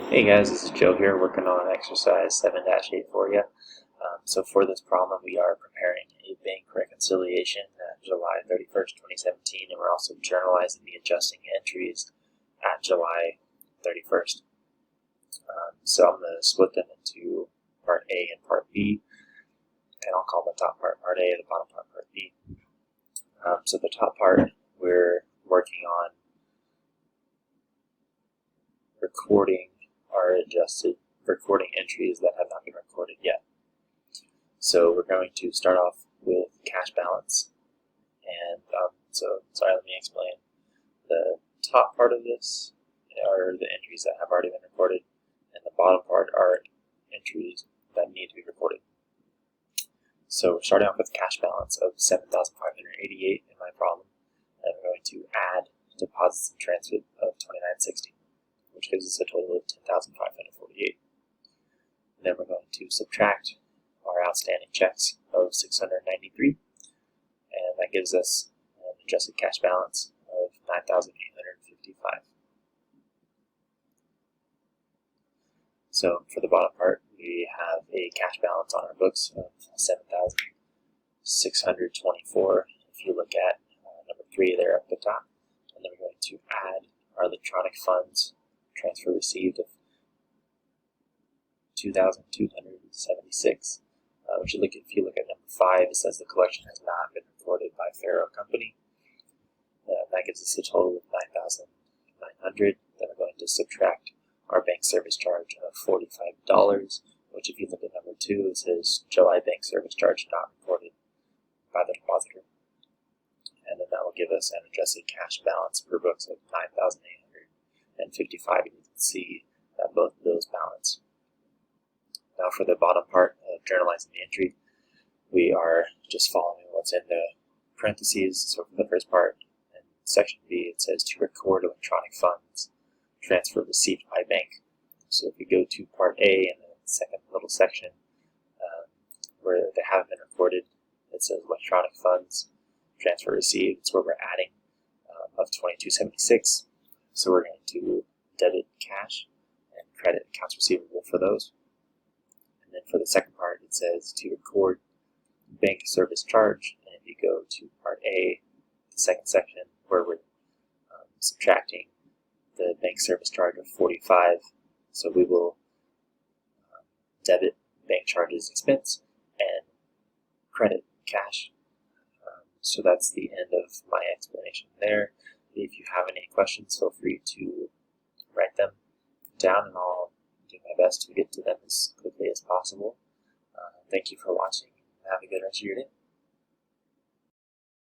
Hey guys, this is Joe here working on exercise 7-8 for you. So for this problem, we are preparing a bank reconciliation at July 31st, 2017, and we're also journalizing the adjusting entries at July 31st. So I'm going to split them into part A and part B, and I'll call the top part Part A, the bottom part Part B. So the top part, we're working on recording our recording entries that have not been recorded yet. So we're going to start off with cash balance. And let me explain. The top part of this are the entries that have already been recorded, and the bottom part are entries that need to be recorded. So we're starting off with cash balance of $7,588 in my problem, and we're going to add deposits and transfers of $2,960. Which gives us a total of $10,548. Then we're going to subtract our outstanding checks of $693, and that gives us an adjusted cash balance of $9,855. So for the bottom part, we have a cash balance on our books of $7,624. If you look at number 3 there at the top, and then we're going to add our electronic funds transfer received of $2,276. If you look at number 5, it says the collection has not been recorded by Faro Company. That gives us a total of $9,900. Then we're going to subtract our bank service charge of $45, which if you look at number 2, it says July bank service charge not recorded by the depositor. And then that will give us an adjusted cash balance per books of $9,855. And you can see that both of those balance. Now for the bottom part of journalizing the entry, we are just following what's in the parentheses. So for the first part, in section B, it says to record electronic funds transfer received by bank. So if we go to part A and the second little section where they haven't been recorded, it says electronic funds transfer received. It's where we're adding of $2,276. So we're going to debit cash and credit accounts receivable for those. And then for the second part, it says to record bank service charge. And if you go to part A, the second section, where we're subtracting the bank service charge of $45. So we will debit bank charges expense and credit cash. So that's the end of my explanation there. If you have any questions, feel free to write them down, and I'll do my best to get to them as quickly as possible. Thank you for watching. Have a good rest of your day.